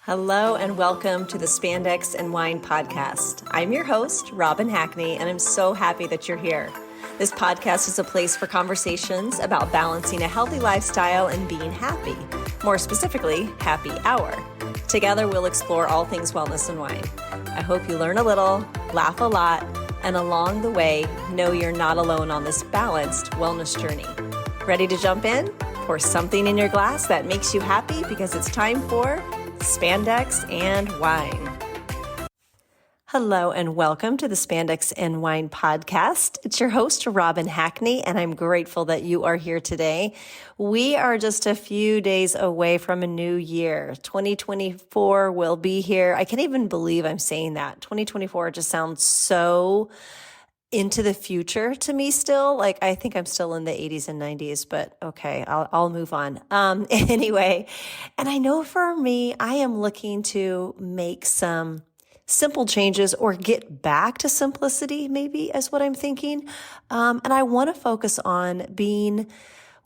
Hello and welcome to the Spandex and Wine podcast. I'm your host, Robin Hackney, and I'm so happy that you're here. This podcast is a place for conversations about balancing a healthy lifestyle and being happy. More specifically, happy hour. Together, we'll explore all things wellness and wine. I hope you learn a little, laugh a lot, and along the way, know you're not alone on this balanced wellness journey. Ready to jump in? Pour something in your glass that makes you happy because it's time for Spandex and Wine. Hello and welcome to the Spandex and Wine podcast. It's your host, Robin Hackney, and I'm grateful that you are here today. We are just a few days away from a new year. 2024 will be here. I can't even believe I'm saying that. 2024 just sounds so into the future to me still. Like, I think I'm still in the 80s and 90s, but okay, I'll move on. Anyway, and I know for me, I am looking to make some simple changes or get back to simplicity, maybe is what I'm thinking. And I want to focus on being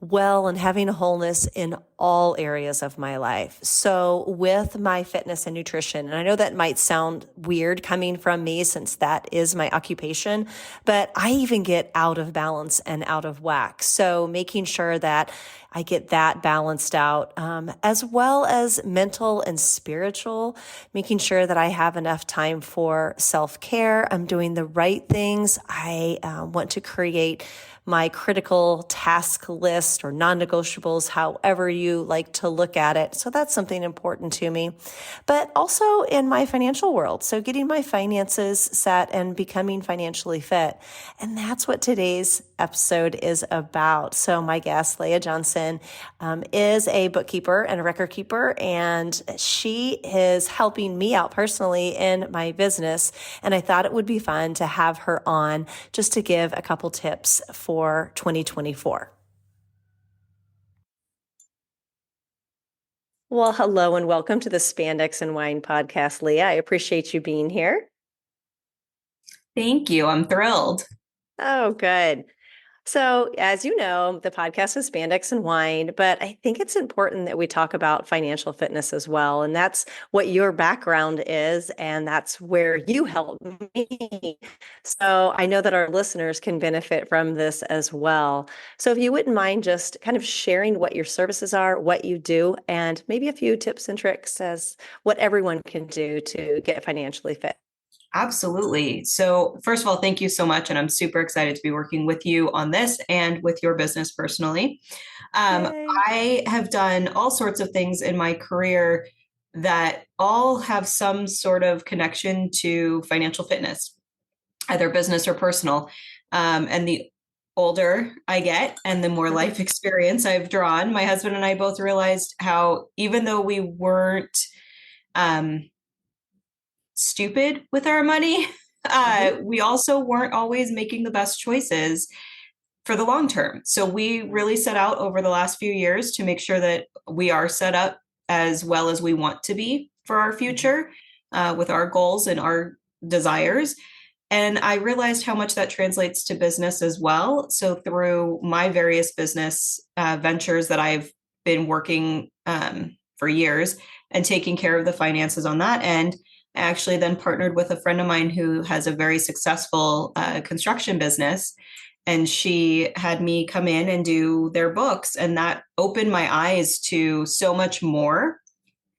well and having a wholeness in all areas of my life. So with my fitness and nutrition, and I know that might sound weird coming from me since that is my occupation, but I even get out of balance and out of whack. So making sure that I get that balanced out, as well as mental and spiritual, making sure that I have enough time for self-care. I'm doing the right things. I want to create my critical task list or non-negotiables, however you like to look at it. So that's something important to me. But also in my financial world. So getting my finances set and becoming financially fit. And that's what today's episode is about. So my guest, Leah Johnson, is a bookkeeper and a record keeper, and she is helping me out personally in my business. And I thought it would be fun to have her on just to give a couple tips for 2024. Well, hello and welcome to the Spandex and Wine podcast, Leah. I appreciate you being here. Thank you. I'm thrilled. Oh, good. So, as you know, the podcast is Spandex and Wine, but I think it's important that we talk about financial fitness as well. And that's what your background is, and that's where you help me. So, I know that our listeners can benefit from this as well. So, if you wouldn't mind just kind of sharing what your services are, what you do, and maybe a few tips and tricks as what everyone can do to get financially fit. Absolutely. So first of all, thank you so much. And I'm super excited to be working with you on this and with your business personally. I have done all sorts of things in my career that all have some sort of connection to financial fitness, either business or personal. And the older I get and the more life experience I've drawn, my husband and I both realized how, even though we weren't stupid with our money, we also weren't always making the best choices for the long term. So we really set out over the last few years to make sure that we are set up as well as we want to be for our future, with our goals and our desires. And I realized how much that translates to business as well. So through my various business ventures that I've been working for years and taking care of the finances on that end, I actually then partnered with a friend of mine who has a very successful construction business. And she had me come in and do their books. And that opened my eyes to so much more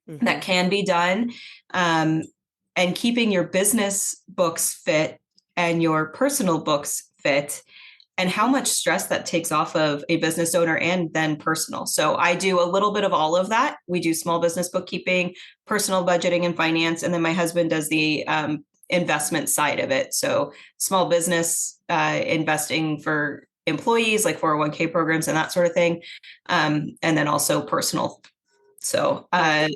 that can be done. And keeping your business books fit and your personal books fit, and how much stress that takes off of a business owner and then personal. So I do a little bit of all of that. We do small business bookkeeping, personal budgeting and finance. And then my husband does the investment side of it. So small business investing for employees, like 401k programs and that sort of thing. And then also personal. So I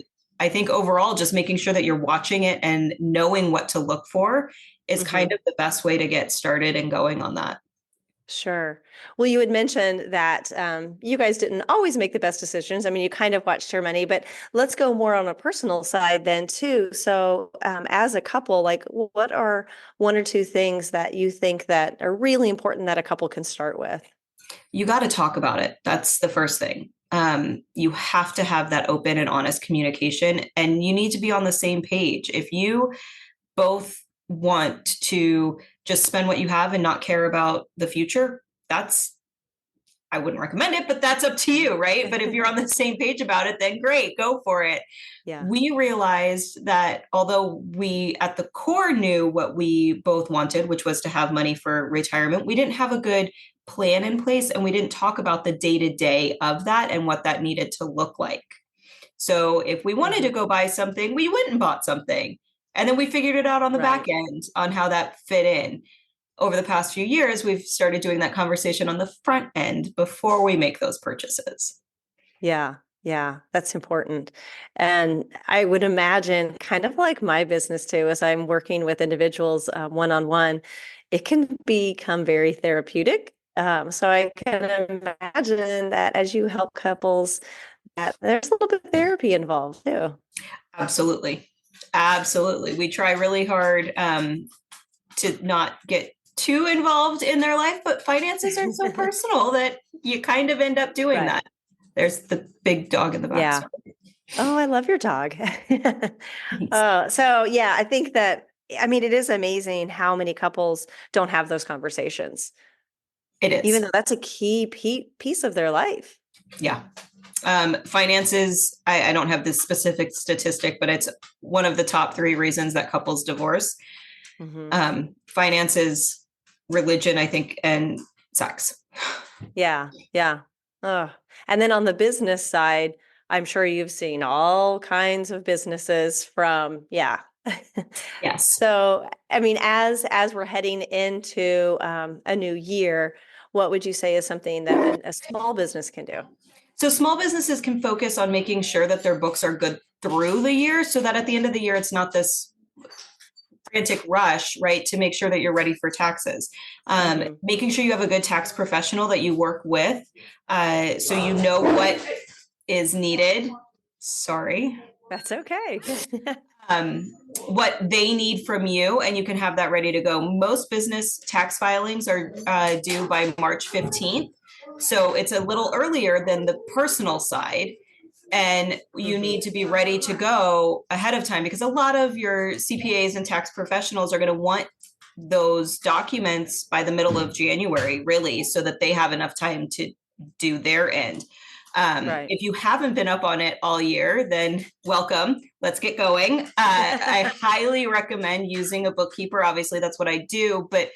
think overall, just making sure that you're watching it and knowing what to look for is kind of the best way to get started and going on that. Sure. Well, you had mentioned that you guys didn't always make the best decisions. I mean, you kind of watched your money, but let's go more on a personal side then too. So as a couple, like what are one or two things that you think that are really important that a couple can start with? You got to talk about it. That's the first thing. You have to have that open and honest communication, and you need to be on the same page. If you both want to just spend what you have and not care about the future, I wouldn't recommend it, but that's up to you, right? But if you're on the same page about it, then great, go for it. Yeah. We realized that although we at the core knew what we both wanted, which was to have money for retirement, we didn't have a good plan in place, and we didn't talk about the day-to-day of that and what that needed to look like. So if we wanted to go buy something, we went and bought something. And then we figured it out on the back end on how that fit in. Over the past few years, we've started doing that conversation on the front end before we make those purchases. Yeah. Yeah, that's important. And I would imagine, kind of like my business too, as I'm working with individuals one-on-one, it can become very therapeutic. So I can imagine that as you help couples, that there's a little bit of therapy involved too. Absolutely. Absolutely. We try really hard to not get too involved in their life, but finances are so personal that you kind of end up doing that. There's the big dog in the back. Yeah. Oh, I love your dog. So yeah, I think that, I mean, it is amazing how many couples don't have those conversations. It is. Even though that's a key piece of their life. Yeah. Finances, I don't have this specific statistic, but it's one of the top 3 reasons that couples divorce. Finances, religion, I think, and sex. Yeah. Yeah. Oh. And then on the business side, I'm sure you've seen all kinds of businesses from, Yes. So, I mean, as we're heading into a new year, what would you say is something that a small business can do? So small businesses can focus on making sure that their books are good through the year, so that at the end of the year, it's not this frantic rush, right, to make sure that you're ready for taxes. Making sure you have a good tax professional that you work with, so you know what is needed. Sorry. That's okay. What they need from you, and you can have that ready to go. Most business tax filings are due by March 15th. So it's a little earlier than the personal side. And you need to be ready to go ahead of time, because a lot of your CPAs and tax professionals are going to want those documents by the middle of January, really, so that they have enough time to do their end. If you haven't been up on it all year, then welcome. Let's get going. I highly recommend using a bookkeeper. Obviously, that's what I do, but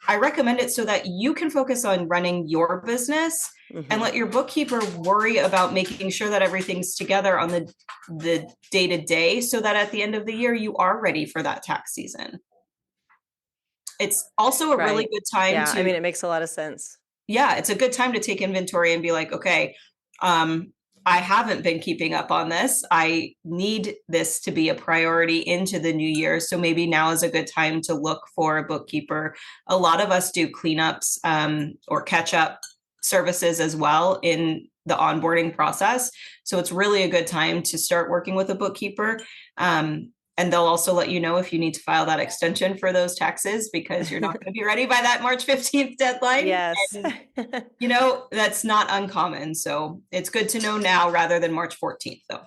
I recommend it so that you can focus on running your business and let your bookkeeper worry about making sure that everything's together on the day-to-day, so that at the end of the year, you are ready for that tax season. It's also a really good time I mean, it makes a lot of sense. Yeah, it's a good time to take inventory and be like, okay, I haven't been keeping up on this. I need this to be a priority into the new year. So maybe now is a good time to look for a bookkeeper. A lot of us do cleanups or catch up services as well in the onboarding process. So it's really a good time to start working with a bookkeeper. And they'll also let you know if you need to file that extension for those taxes, because you're not going to be ready by that March 15th deadline. Yes. And, that's not uncommon. So it's good to know now rather than March 14th, though.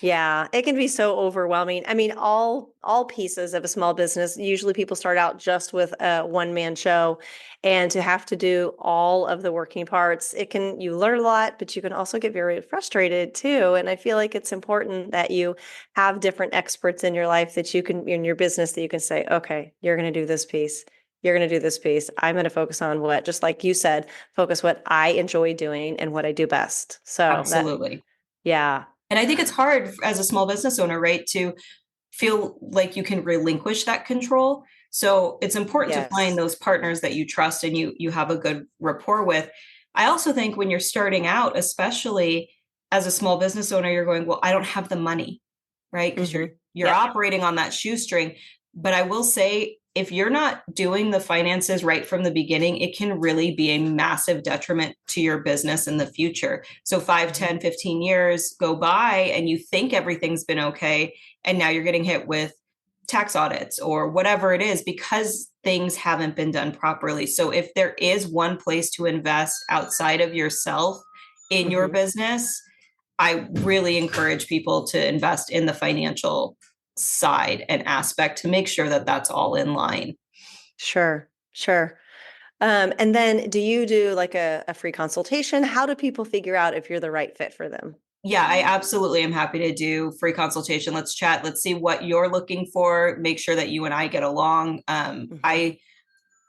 Yeah, it can be so overwhelming. I mean, all pieces of a small business, usually people start out just with a one-man show, and to have to do all of the working parts, you learn a lot, but you can also get very frustrated too. And I feel like it's important that you have different experts in your life in your business, that you can say, okay, you're going to do this piece. You're going to do this piece. I'm going to focus on what, just like you said, focus what I enjoy doing and what I do best. So absolutely. Yeah. And I think it's hard as a small business owner, right, to feel like you can relinquish that control. So it's important to find those partners that you trust and you have a good rapport with. I also think when you're starting out, especially as a small business owner, you're going, well, I don't have the money, right? Because you're operating on that shoestring. But I will say, if you're not doing the finances right from the beginning, it can really be a massive detriment to your business in the future. So 5, 10, 15 years go by and you think everything's been okay. And now you're getting hit with tax audits or whatever it is, because things haven't been done properly. So if there is one place to invest outside of yourself in your business, I really encourage people to invest in the financial side and aspect to make sure that that's all in line. Sure, sure. And then do you do like a free consultation? How do people figure out if you're the right fit for them? Yeah, I absolutely am happy to do free consultation. Let's chat. Let's see what you're looking for. Make sure that you and I get along.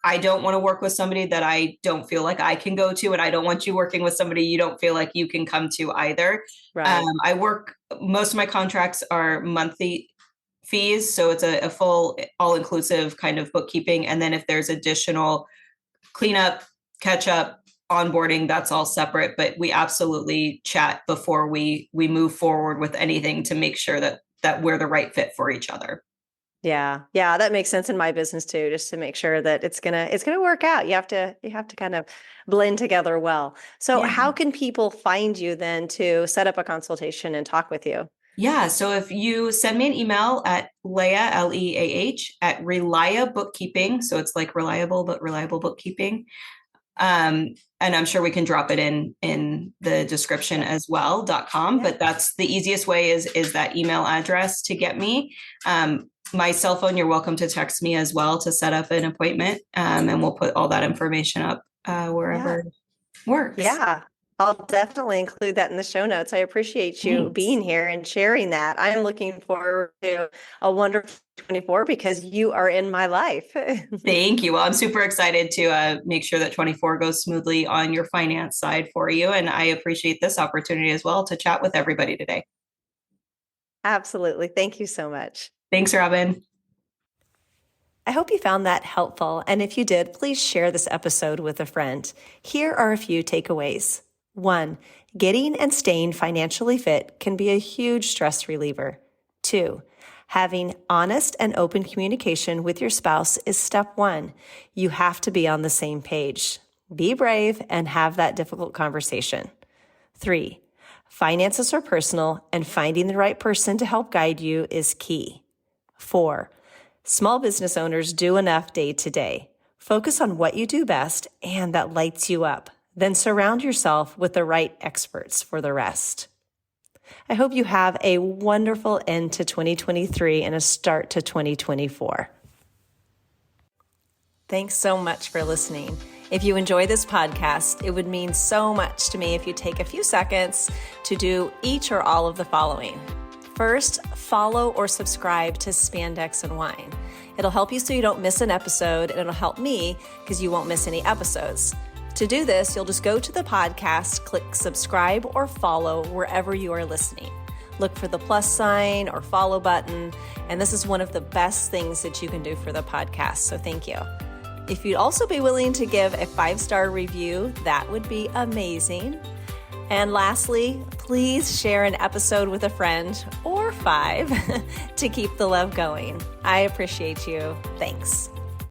I don't want to work with somebody that I don't feel like I can go to, and I don't want you working with somebody you don't feel like you can come to either. Right. Most of my contracts are monthly fees, so it's a full all-inclusive kind of bookkeeping. And then if there's additional cleanup, catch up, onboarding, that's all separate. But we absolutely chat before we move forward with anything to make sure that we're the right fit for each other. Yeah. Yeah, that makes sense in my business too, just to make sure that it's going to work out. You have to kind of blend together well. So how can people find you then to set up a consultation and talk with you? Yeah. So if you send me an email at Leah, Leah, at Relia Bookkeeping. So it's like reliable, but reliable bookkeeping. And I'm sure we can drop it in the description as well, .com. But that's the easiest way is that email address to get me. My cell phone, you're welcome to text me as well to set up an appointment. And we'll put all that information up wherever it works. Yeah. I'll definitely include that in the show notes. I appreciate you being here and sharing that. I'm looking forward to a wonderful 24 because you are in my life. Thank you. Well, I'm super excited to make sure that 24 goes smoothly on your finance side for you. And I appreciate this opportunity as well to chat with everybody today. Absolutely. Thank you so much. Thanks, Robin. I hope you found that helpful. And if you did, please share this episode with a friend. Here are a few takeaways. 1, getting and staying financially fit can be a huge stress reliever. 2, having honest and open communication with your spouse is step 1. You have to be on the same page. Be brave and have that difficult conversation. 3, finances are personal and finding the right person to help guide you is key. 4, small business owners do enough day to day. Focus on what you do best and that lights you up. Then surround yourself with the right experts for the rest. I hope you have a wonderful end to 2023 and a start to 2024. Thanks so much for listening. If you enjoy this podcast, it would mean so much to me if you take a few seconds to do each or all of the following. First, follow or subscribe to Spandex and Wine. It'll help you so you don't miss an episode, and it'll help me because you won't miss any episodes. To do this, you'll just go to the podcast, click subscribe or follow wherever you are listening. Look for the plus sign or follow button, and this is one of the best things that you can do for the podcast, so thank you. If you'd also be willing to give a 5-star review, that would be amazing. And lastly, please share an episode with a friend or 5 to keep the love going. I appreciate you. Thanks.